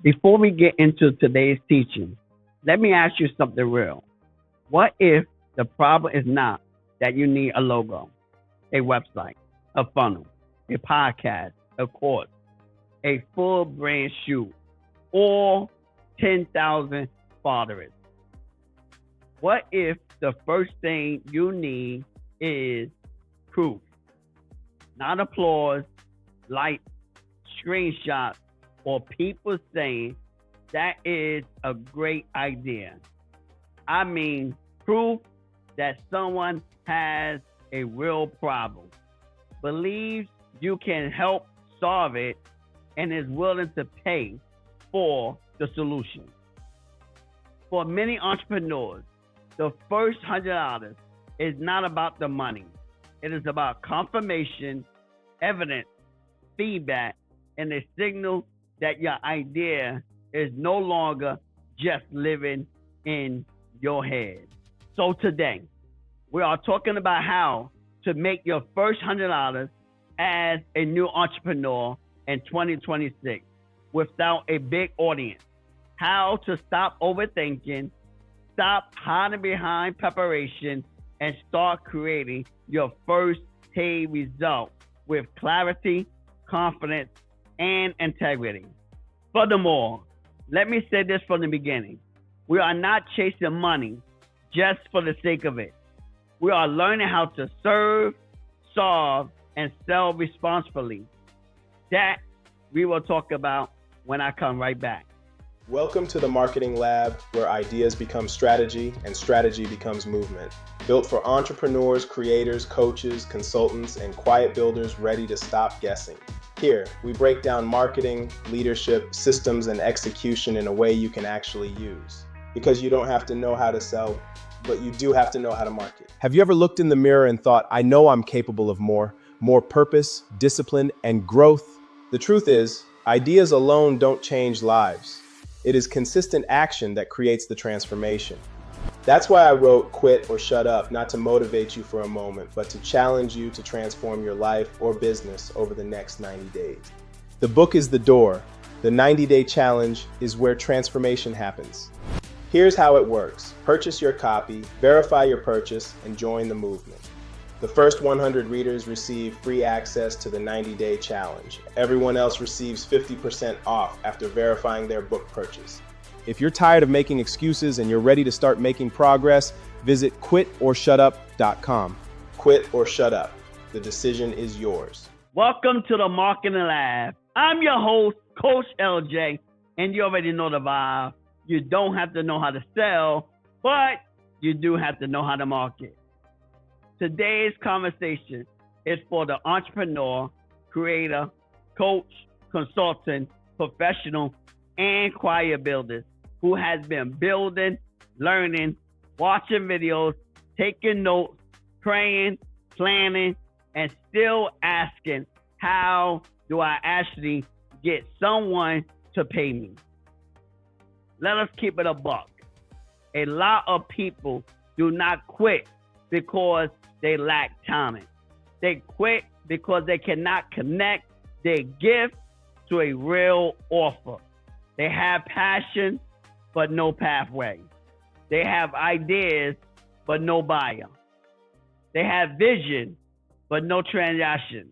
Before we get into today's teaching, let me ask you something real. What if the problem is not that you need a logo, a website, a funnel, a podcast, a course, a full brand shoot, or 10,000 followers? What if the first thing you need is proof? Not applause, likes, screenshots, or people saying that is a great idea. I mean, proof that someone has a real problem, believes you can help solve it, and is willing to pay for the solution. For many entrepreneurs, the first $100 is not about the money. It is about confirmation, evidence, feedback, and a signal that your idea is no longer just living in your head. So today, we are talking about how to make your first $100 as a new entrepreneur in 2026 without a big audience. How to stop overthinking, stop hiding behind preparation, and start creating your first paid result with clarity, confidence, and integrity. Furthermore, let me say this from the beginning. We are not chasing money just for the sake of it. We are learning how to serve, solve, and sell responsibly. That we will talk about when I come right back. Welcome to the Marketing Lab, where ideas become strategy and strategy becomes movement. Built for entrepreneurs, creators, coaches, consultants, and quiet builders ready to stop guessing. Here, we break down marketing, leadership, systems, and execution in a way you can actually use. Because you don't have to know how to sell, but you do have to know how to market. Have you ever looked in the mirror and thought, I know I'm capable of more purpose, discipline, and growth? The truth is, ideas alone don't change lives. It is consistent action that creates the transformation. That's why I wrote Quit or Shut Up, not to motivate you for a moment, but to challenge you to transform your life or business over the next 90 days. The book is the door. The 90-day challenge is where transformation happens. Here's how it works. Purchase your copy, verify your purchase, and join the movement. The first 100 readers receive free access to the 90-day challenge. Everyone else receives 50% off after verifying their book purchase. If you're tired of making excuses and you're ready to start making progress, visit quitorshutup.com. Quit or shut up. The decision is yours. Welcome to the Marketing Lab. I'm your host, Coach LJ, and you already know the vibe. You don't have to know how to sell, but you do have to know how to market. Today's conversation is for the entrepreneur, creator, coach, consultant, professional, and quiet builders who has been building, learning, watching videos, taking notes, praying, planning, and still asking, how do I actually get someone to pay me? Let us keep it a buck. A lot of people do not quit because they lack talent. They quit because they cannot connect their gift to a real offer. They have passion, but no pathway. They have ideas, but no buyer. They have vision, but no transaction.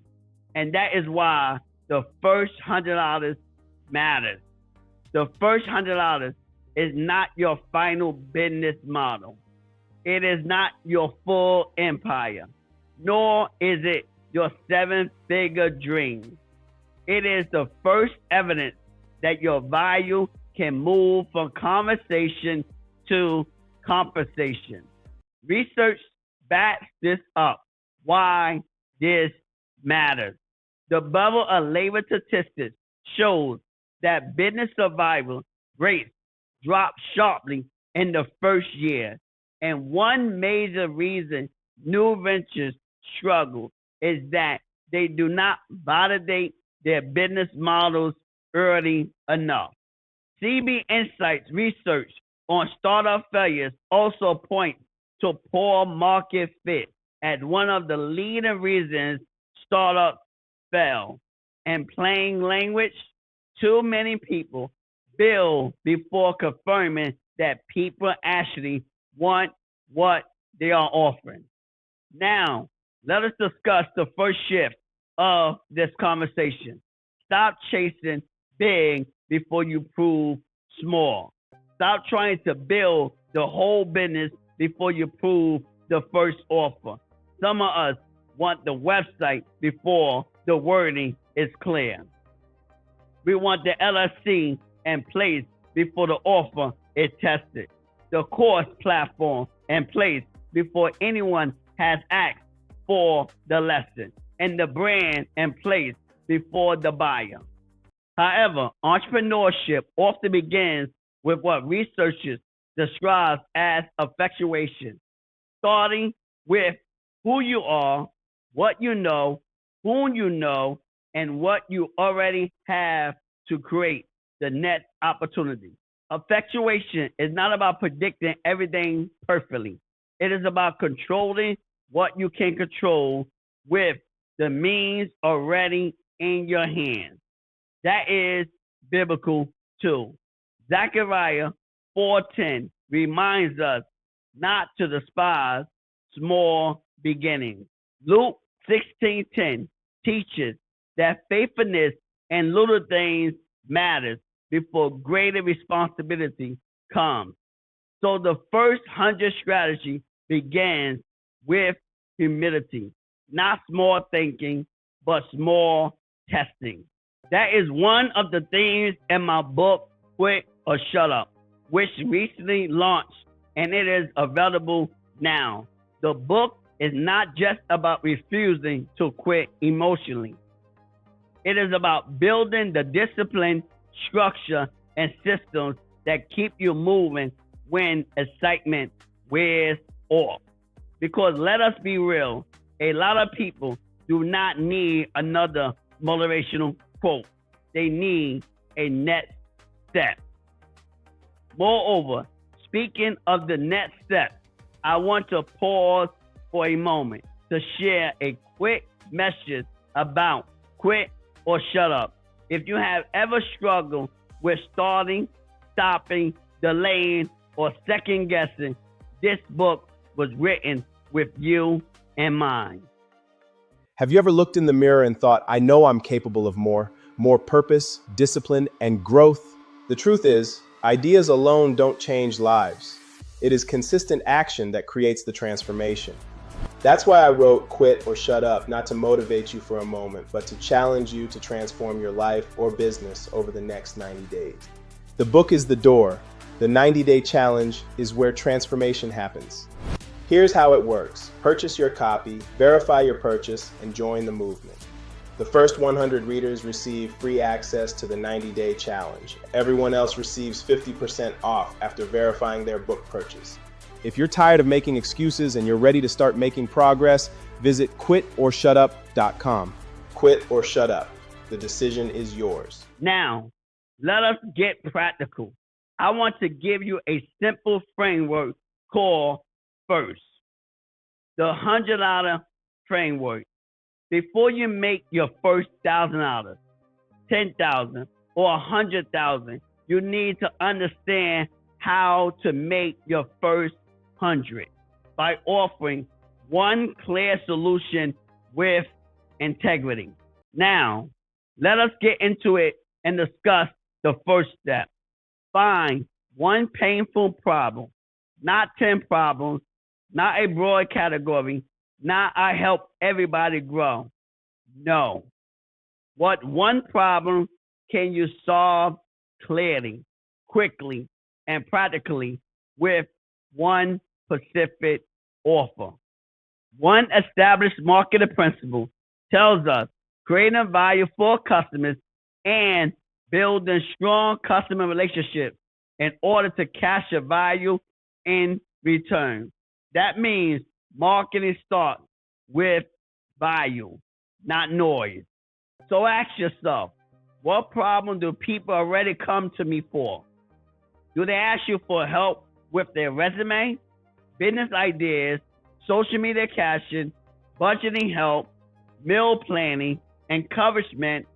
And that is why the first $100 matters. The first $100 is not your final business model. It is not your full empire, nor is it your seven-figure dream. It is the first evidence that your value can move from conversation to compensation. Research backs this up. Why this matters. The Bureau of Labor Statistics shows that business survival rates drop sharply in the first year. And one major reason new ventures struggle is that they do not validate their business models early enough. CB Insights research on startup failures also points to poor market fit as one of the leading reasons startups fail. In plain language, too many people build before confirming that people actually want what they are offering. Now, let us discuss the first shift of this conversation. Stop chasing big before you prove small. Stop trying to build the whole business before you prove the first offer. Some of us want the website before the wording is clear. We want the LLC in place before the offer is tested. The course platform in place before anyone has asked for the lesson. And the brand in place before the buyer. However, entrepreneurship often begins with what researchers describe as effectuation, starting with who you are, what you know, whom you know, and what you already have to create the next opportunity. Effectuation is not about predicting everything perfectly. It is about controlling what you can control with the means already in your hands. That is biblical too. Zechariah 4:10 reminds us not to despise small beginnings. Luke 16:10 teaches that faithfulness in little things matters before greater responsibility comes. So the first 100 strategy begins with humility, not small thinking, but small testing. That is one of the themes in my book, Quit or Shut Up, which recently launched and it is available now. The book is not just about refusing to quit emotionally. It is about building the discipline, structure, and systems that keep you moving when excitement wears off. Because let us be real, a lot of people do not need another motivational quote. They need a next step. Moreover, speaking of the next step, I want to pause for a moment to share a quick message about quit or shut up. If you have ever struggled with starting, stopping, delaying, or second guessing, this book was written with you in mind. Have you ever looked in the mirror and thought, I know I'm capable of more purpose, discipline, and growth? The truth is, ideas alone don't change lives. It is consistent action that creates the transformation. That's why I wrote Quit or Shut Up, not to motivate you for a moment, but to challenge you to transform your life or business over the next 90 days. The book is the door. The 90-day challenge is where transformation happens. Here's how it works. Purchase your copy, verify your purchase, and join the movement. The first 100 readers receive free access to the 90-day challenge. Everyone else receives 50% off after verifying their book purchase. If you're tired of making excuses and you're ready to start making progress, visit quitorShutUp.com. Quit or shut up. The decision is yours. Now, let us get practical. I want to give you a simple framework called F.I.R.S.T, the $100 framework. Before you make your first $1,000, $10,000, or $100,000, you need to understand how to make your first 100 by offering one clear solution with integrity. Now, let us get into it and discuss the first step. Find one painful problem, not 10 problems, not a broad category, not I help everybody grow. No. What one problem can you solve clearly, quickly, and practically with one specific offer? One established marketing principle tells us creating value for customers and building strong customer relationships in order to capture value in return. That means marketing starts with value, not noise. So ask yourself, what problem do people already come to me for? Do they ask you for help with their resume, business ideas, social media caption, budgeting help, meal planning, encouragement,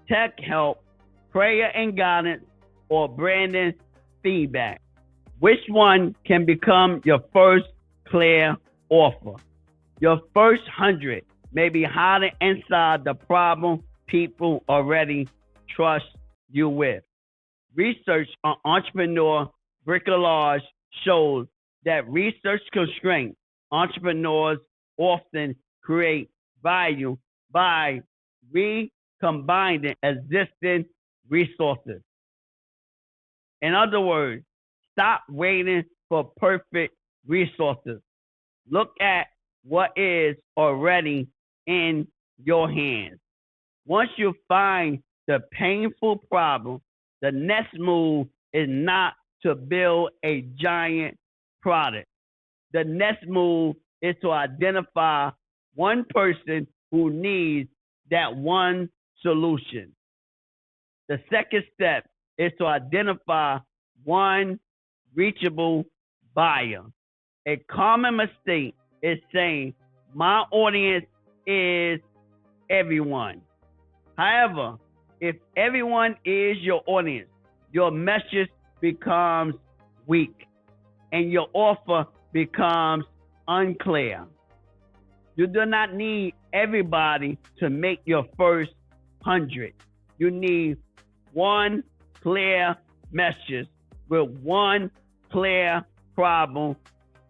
tech help, prayer and guidance, or branding feedback? Which one can become your first clear offer? Your first 100 may be hiding inside the problem people already trust you with. Research on entrepreneur bricolage shows that research constraints entrepreneurs often create value by recombining existing resources. In other words, stop waiting for perfect resources. Look at what is already in your hands. Once you find the painful problem, the next move is not to build a giant product. The next move is to identify one person who needs that one solution. The second step is to identify one reachable buyer. A common mistake is saying, my audience is everyone. However, if everyone is your audience, your message becomes weak and your offer becomes unclear. You do not need everybody to make your first 100. You need one clear message with one clear problem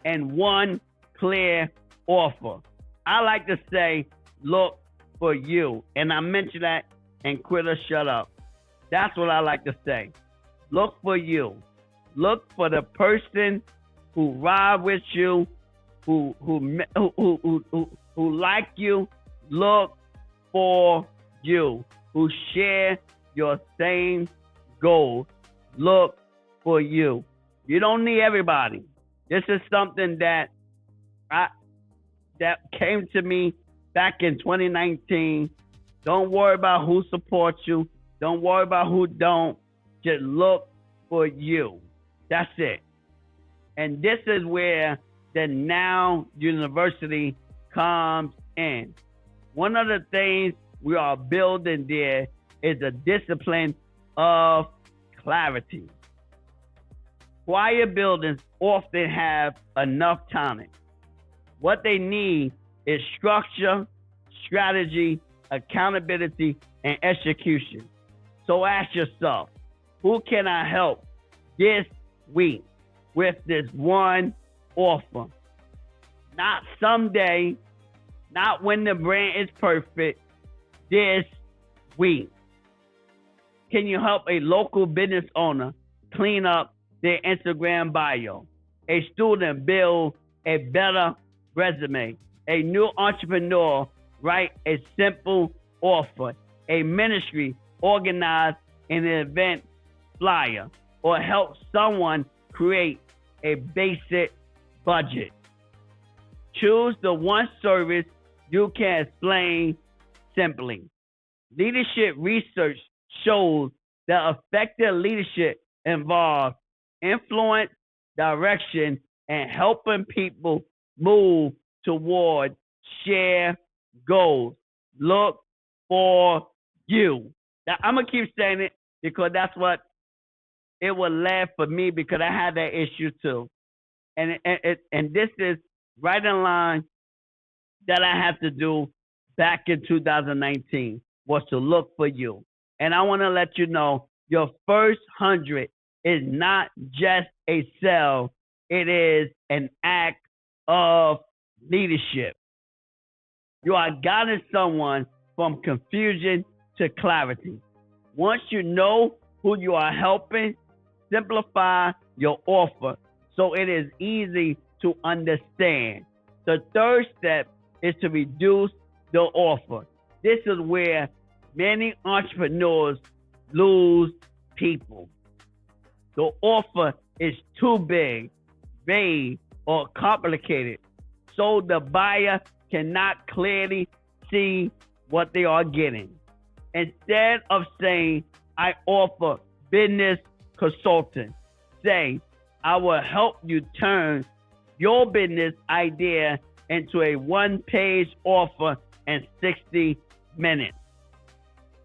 and one clear offer. I like to say, look for you. And I mention that and quit or shut up. That's what I like to say. Look for you. Look for the person who ride with you, who like you. Look for you, who share your same goals. Look for you. You don't need everybody. This is something that came to me back in 2019. Don't worry about who supports you. Don't worry about who don't. Just look for you. That's it. And this is where the Now University comes in. One of the things we are building there is a discipline of clarity. Quiet buildings often have enough talent. What they need is structure, strategy, accountability, and execution. So ask yourself, who can I help this week with this one offer? Not someday, not when the brand is perfect, this week. Can you help a local business owner clean up their Instagram bio? A student build a better resume? A new entrepreneur write a simple offer? A ministry organize an event flyer? Or help someone create a basic budget? Choose the one service you can explain simply. Leadership research shows that effective leadership involves influence, direction, and helping people move toward shared goals. Look for you. Now, I'm going to keep saying it because that's what it will last for me, because I had that issue too. And this is right in line that I have to do back in 2019 was to look for you. And I want to let you know your first 100 is not just a sell. It is an act of leadership. You are guiding someone from confusion to clarity. Once you know who you are helping, simplify your offer so it is easy to understand. The third step is to reduce the offer. This is where many entrepreneurs lose people. The offer is too big, vague, or complicated, so the buyer cannot clearly see what they are getting. Instead of saying, I offer business consulting, say, I will help you turn your business idea into a one-page offer in 60 minutes.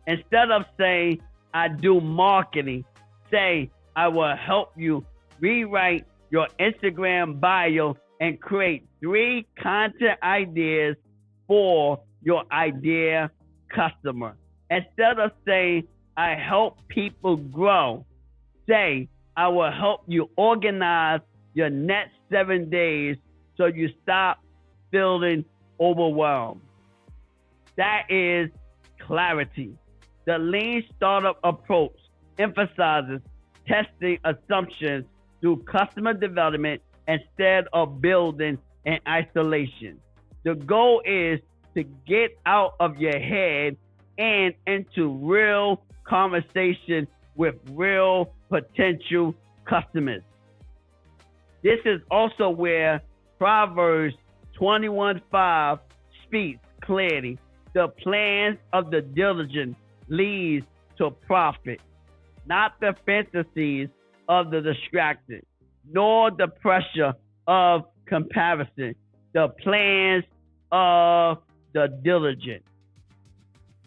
Instead of saying, I do marketing, Say, I will help you rewrite your Instagram bio and create 3 content ideas for your ideal customer. Instead of saying, I help people grow, say, I will help you organize your next 7 days so you stop feeling overwhelmed. That is clarity. The lean startup approach emphasizes testing assumptions through customer development instead of building in isolation. The goal is to get out of your head and into real conversation with real potential customers. This is also where Proverbs 21:5 speaks clearly. The plans of the diligent leads to profit, not the fantasies of the distracted, nor the pressure of comparison, the plans of the diligent.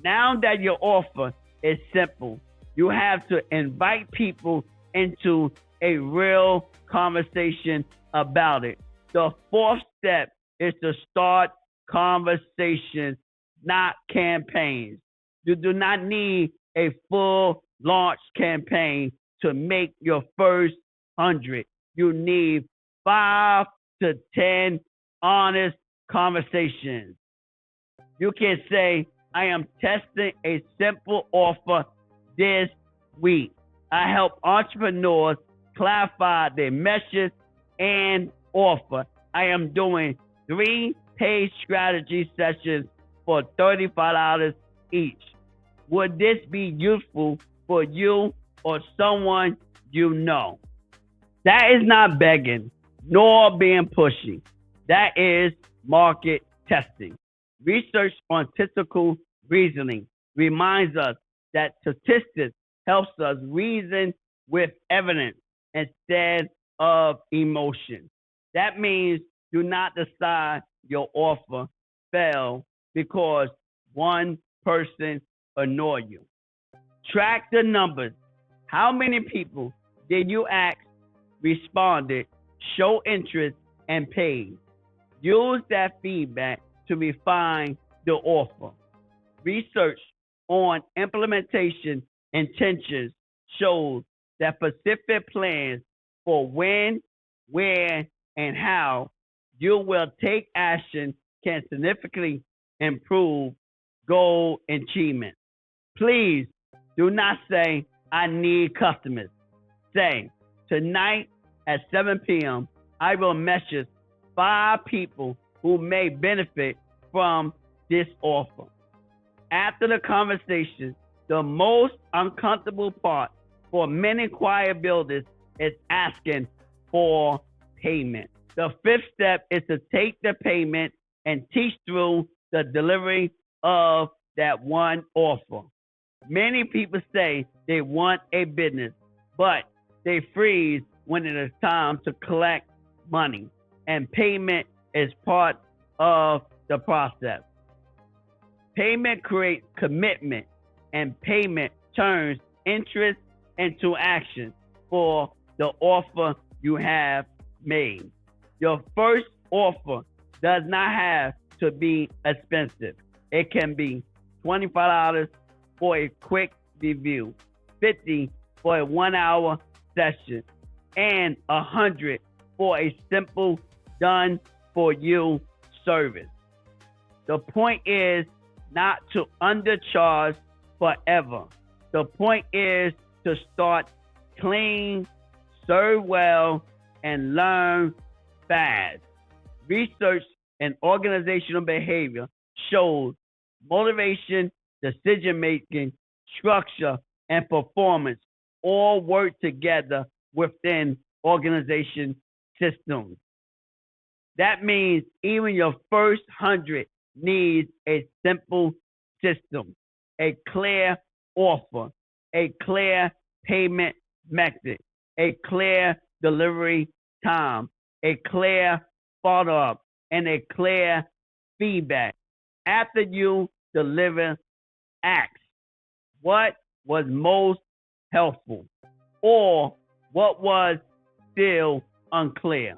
Now that your offer is simple, you have to invite people into a real conversation about it. The 4th step is to start conversations, not campaigns. You do not need a full launch campaign to make your first 100. You need 5 to 10 honest conversations. You can say, I am testing a simple offer this week. I help entrepreneurs clarify their message and offer. I am doing 3 paid strategy sessions for $35 each. Would this be useful for you or someone you know? That is not begging nor being pushy. That is market testing. Research on statistical reasoning reminds us that statistics helps us reason with evidence instead of emotion. That means do not decide your offer failed because one person ignored you. Track the numbers. How many people did you ask, responded, show interest, and paid? Use that feedback to refine the offer. Research on implementation intentions shows that specific plans for when, where, and how you will take action can significantly improve goal achievement. Please do not say, I need customers. Say, tonight at 7 p.m., I will message 5 people who may benefit from this offer. After the conversation, the most uncomfortable part for many quiet builders is asking for payment. The 5th step is to take the payment and teach through the delivery of that one offer. Many people say they want a business, but they freeze when it is time to collect money, and payment is part of the process. Payment creates commitment, and payment turns interest into action for the offer you have made. Your first offer does not have to be expensive. It can be $25 for a quick review, $50 for a 1-hour session, and $100 for a simple done for you service. The point is not to undercharge forever. The point is to start clean, serve well, and learn fast. Research and organizational behavior shows motivation, decision making, structure, and performance all work together within organization systems. That means even your first 100 needs a simple system, a clear offer, a clear payment method, a clear delivery time, a clear follow-up, and a clear feedback. After you deliver, ask, what was most helpful? or what was still unclear?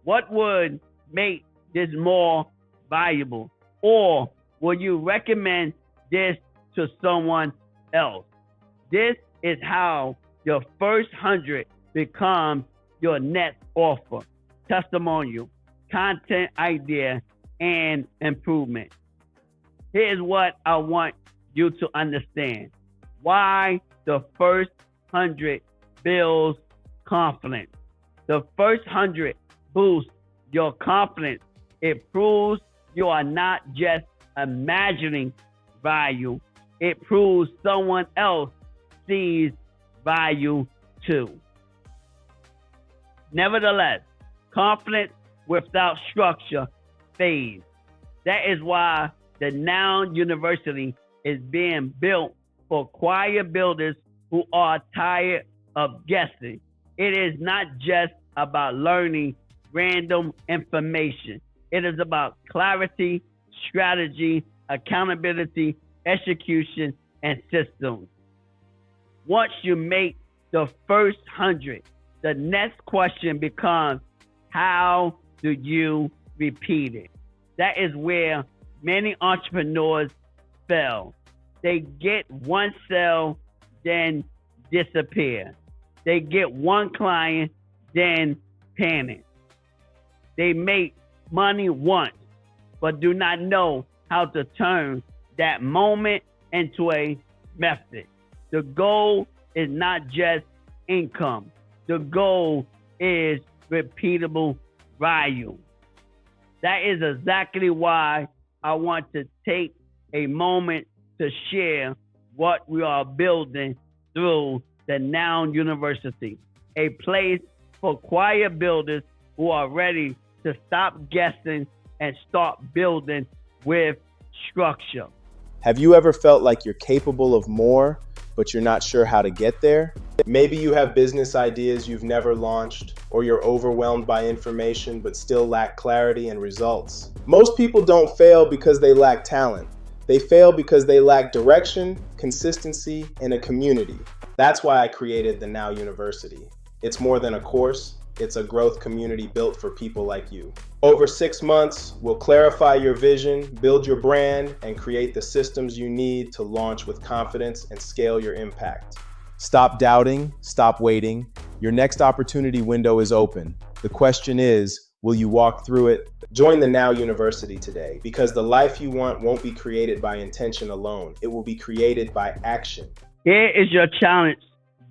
What would make this more valuable? Or will you recommend this to someone else? This is how your first 100 becomes your next offer, testimonial, content idea, and improvement. Here's what I want you to understand. Why the first 100 builds confidence. The first 100 boosts your confidence. It proves you are not just imagining value. It proves someone else sees value too. Nevertheless, confidence without structure fades. That is why the Noun University is being built for quiet builders who are tired of guessing. It is not just about learning random information. It is about clarity, strategy, accountability, execution, and systems. Once you make the first 100, the next question becomes, how do you repeat it? That is where many entrepreneurs fail. They get one sale, then disappear. They get one client, then panic. They make money once, but do not know how to turn that moment into a method. The goal is not just income. The goal is repeatable value. That is exactly why I want to take a moment to share what we are building through the Noun University, a place for quiet builders who are ready to stop guessing and start building with structure. Have you ever felt like you're capable of more, but you're not sure how to get there? Maybe you have business ideas you've never launched, or you're overwhelmed by information but still lack clarity and results. Most people don't fail because they lack talent. They fail because they lack direction, consistency, and a community. That's why I created the Now University. It's more than a course. It's a growth community built for people like you. Over 6 months, we'll clarify your vision, build your brand, and create the systems you need to launch with confidence and scale your impact. Stop doubting, stop waiting. Your next opportunity window is open. The question is, will you walk through it? Join the Now University today, because the life you want won't be created by intention alone. It will be created by action. Here is your challenge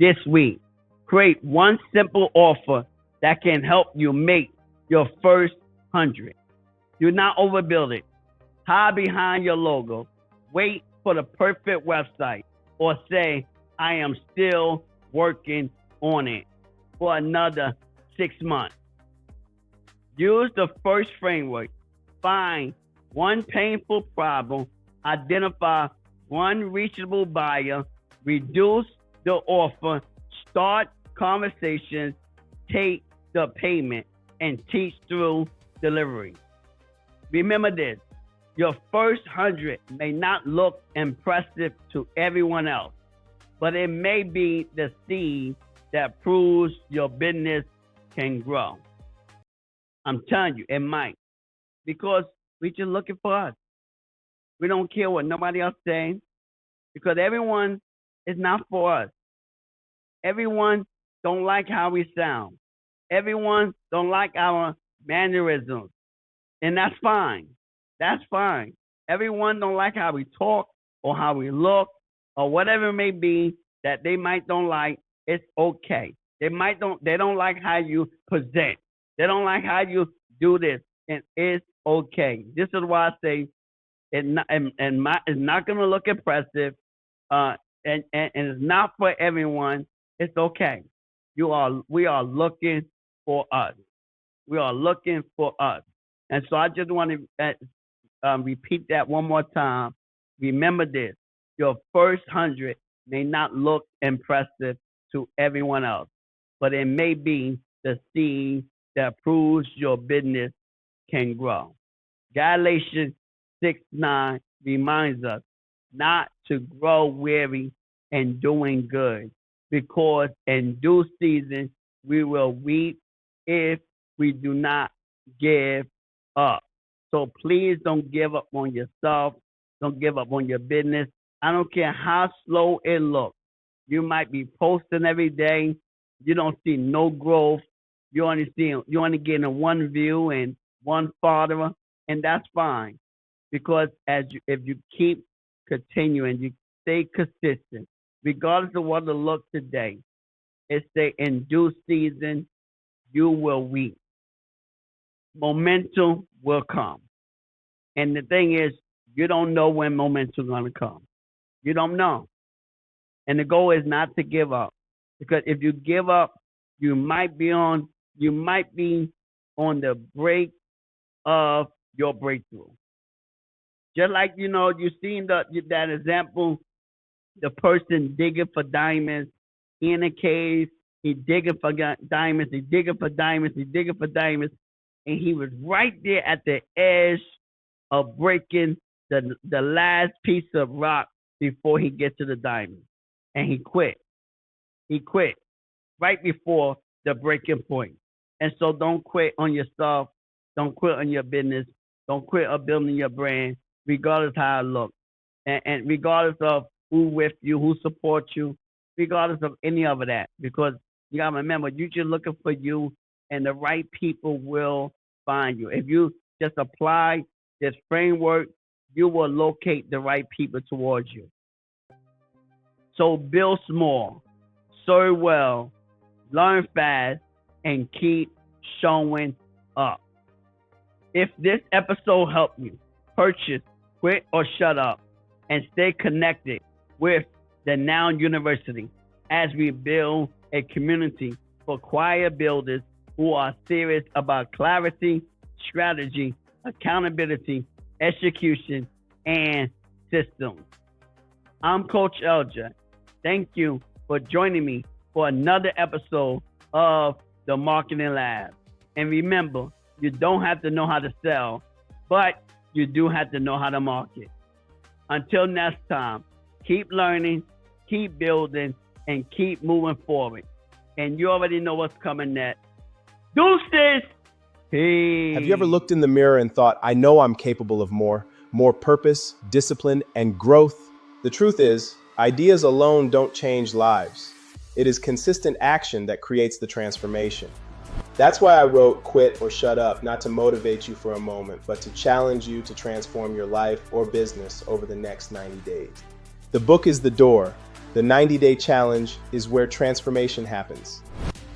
this week. Create one simple offer that can help you make your first 100. Do not overbuild it. Hide behind your logo. Wait for the perfect website, or say, I am still working on it for another 6 months. Use the FIRST framework. Find one painful problem, identify one reachable buyer, reduce the offer, start conversations, take the payment, and teach through delivery. Remember this, your first 100 may not look impressive to everyone else, but it may be the seed that proves your business can grow. I'm telling you, it might, because we're just looking for us. We don't care what nobody else saying, because everyone is not for us. Everyone don't like how we sound. Everyone don't like our mannerisms, and that's fine. That's fine. Everyone don't like how we talk or how we look or whatever it may be that they might don't like. It's okay. They don't like how you present. They don't like how you do this, and it's okay. This is why I say it's not going to look impressive, and it's not for everyone. It's okay. We are looking for us. We are looking for us. And so I just want to repeat that one more time. Remember this. Your first 100 may not look impressive to everyone else, but it may be the seed that proves your business can grow. Galatians 6:9 reminds us not to grow weary in doing good, because in due season we will reap if we do not give up. So please don't give up on yourself. Don't give up on your business. I don't care how slow it looks. You might be posting every day. You don't see no growth. You only getting one view and one follower, and that's fine. Because if you keep continuing, you stay consistent, regardless of what it looks today. It's the in due season you will reap. Momentum will come. And the thing is, you don't know when momentum is going to come. You don't know. And the goal is not to give up. Because if you give up, you might be on the break of your breakthrough. Just like you seen that example, the person digging for diamonds in a cave. He digging for diamonds. He digging for diamonds. He digging for diamonds, and he was right there at the edge of breaking the last piece of rock before he gets to the diamond, and he quit. He quit right before the breaking point. And so don't quit on yourself. Don't quit on your business. Don't quit on building your brand, regardless of how it looks. And regardless of who with you, who supports you, regardless of any of that. Because you got to remember, you're just looking for you, and the right people will find you. If you just apply this framework, you will locate the right people towards you. So build small, serve well, learn fast, and keep showing up. If this episode helped you, purchase Quit or Shut Up and stay connected with the Noun University as we build a community for quiet builders who are serious about clarity, strategy, accountability, execution, and systems. I'm Coach LJ. Thank you for joining me for another episode of the Marketing Lab. And remember, you don't have to know how to sell, but you do have to know how to market. Until next time, keep learning, keep building, and keep moving forward. And you already know what's coming next. Deuces! Peace. Have you ever looked in the mirror and thought, I know I'm capable of more purpose, discipline, and growth? The truth is, ideas alone don't change lives. It is consistent action that creates the transformation. That's why I wrote Quit or Shut Up, not to motivate you for a moment, but to challenge you to transform your life or business over the next 90 days. The book is the door. The 90-day challenge is where transformation happens.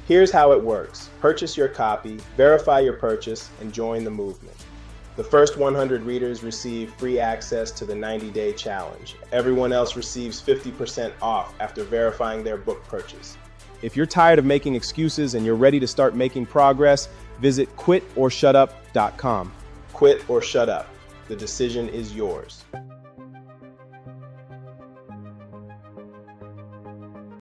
Here's how it works. Purchase your copy, verify your purchase, and join the movement. The first 100 readers receive free access to the 90-day challenge. Everyone else receives 50% off after verifying their book purchase. If you're tired of making excuses and you're ready to start making progress, visit quitorshutup.com. Quit or shut up. The decision is yours.